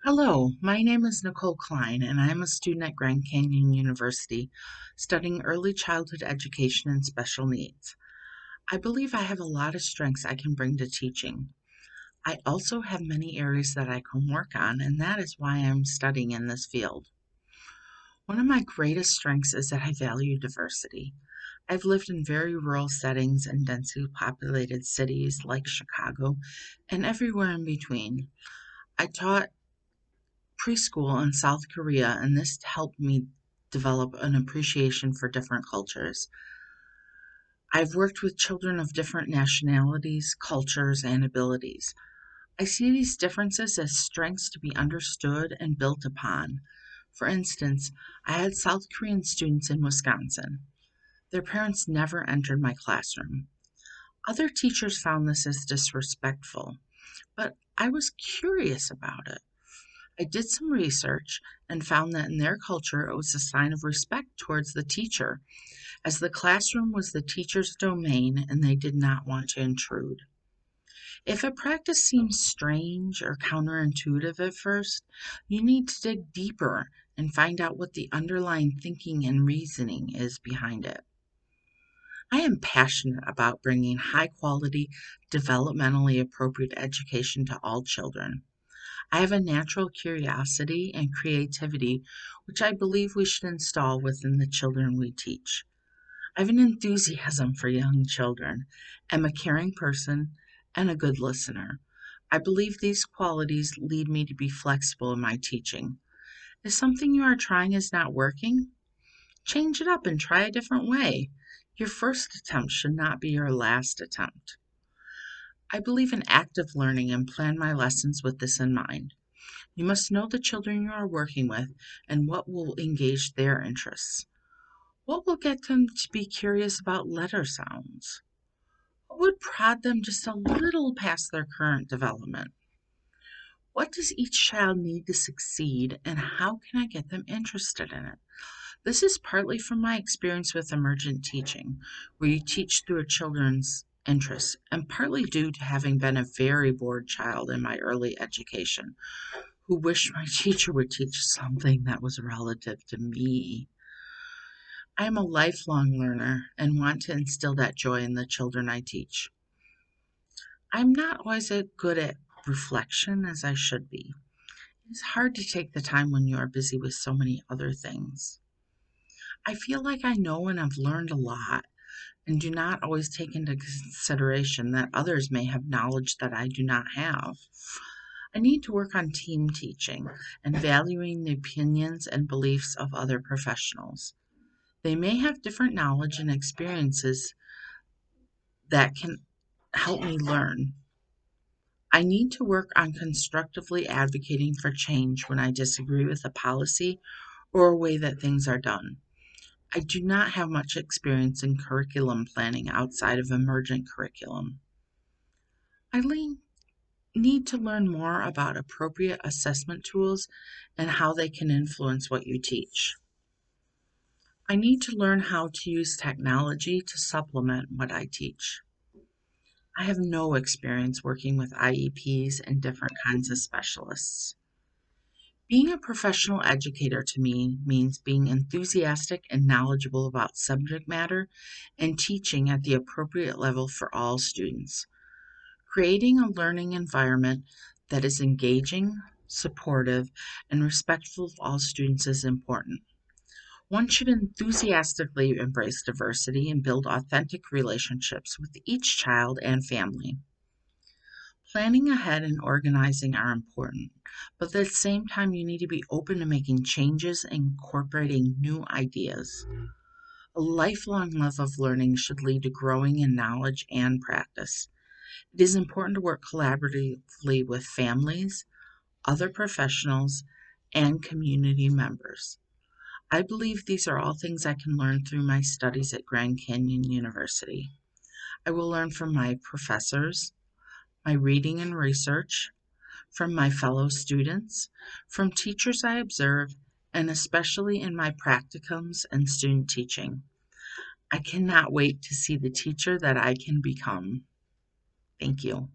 Hello, my name is Nicole Kline, and I am a student at Grand Canyon University studying early childhood education and special needs. I believe I have a lot of strengths I can bring to teaching. I also have many areas that I can work on, and that is why I'm studying in this field. One of my greatest strengths is that I value diversity. I've lived in very rural settings and densely populated cities like Chicago and everywhere in between. I taught preschool in South Korea, and this helped me develop an appreciation for different cultures. I've worked with children of different nationalities, cultures, and abilities. I see these differences as strengths to be understood and built upon. For instance, I had South Korean students in Wisconsin. Their parents never entered my classroom. Other teachers found this as disrespectful, but I was curious about it. I did some research and found that in their culture it was a sign of respect towards the teacher, as the classroom was the teacher's domain and they did not want to intrude. If a practice seems strange or counterintuitive at first, you need to dig deeper and find out what the underlying thinking and reasoning is behind it. I am passionate about bringing high quality, developmentally appropriate education to all children. I have a natural curiosity and creativity which I believe we should install within the children we teach. I have an enthusiasm for young children, am a caring person, and a good listener. I believe these qualities lead me to be flexible in my teaching. If something you are trying is not working, change it up and try a different way. Your first attempt should not be your last attempt. I believe in active learning and plan my lessons with this in mind. You must know the children you are working with and what will engage their interests. What will get them to be curious about letter sounds? What would prod them just a little past their current development? What does each child need to succeed, and how can I get them interested in it? This is partly from my experience with emergent teaching, where you teach through a children's interests, and partly due to having been a very bored child in my early education who wished my teacher would teach something that was relative to me. I am a lifelong learner and want to instill that joy in the children I teach. I'm not always as good at reflection as I should be. It's hard to take the time when you are busy with so many other things. I feel like I know and I've learned a lot and do not always take into consideration that others may have knowledge that I do not have. I need to work on team teaching and valuing the opinions and beliefs of other professionals. They may have different knowledge and experiences that can help me learn. I need to work on constructively advocating for change when I disagree with a policy or a way that things are done. I do not have much experience in curriculum planning outside of emergent curriculum. I need to learn more about appropriate assessment tools and how they can influence what you teach. I need to learn how to use technology to supplement what I teach. I have no experience working with IEPs and different kinds of specialists. Being a professional educator to me means being enthusiastic and knowledgeable about subject matter and teaching at the appropriate level for all students. Creating a learning environment that is engaging, supportive, and respectful of all students is important. One should enthusiastically embrace diversity and build authentic relationships with each child and family. Planning ahead and organizing are important, but at the same time, you need to be open to making changes and incorporating new ideas. A lifelong love of learning should lead to growing in knowledge and practice. It is important to work collaboratively with families, other professionals, and community members. I believe these are all things I can learn through my studies at Grand Canyon University. I will learn from my professors, my reading and research, from my fellow students, from teachers I observe, and especially in my practicums and student teaching. I cannot wait to see the teacher that I can become. Thank you.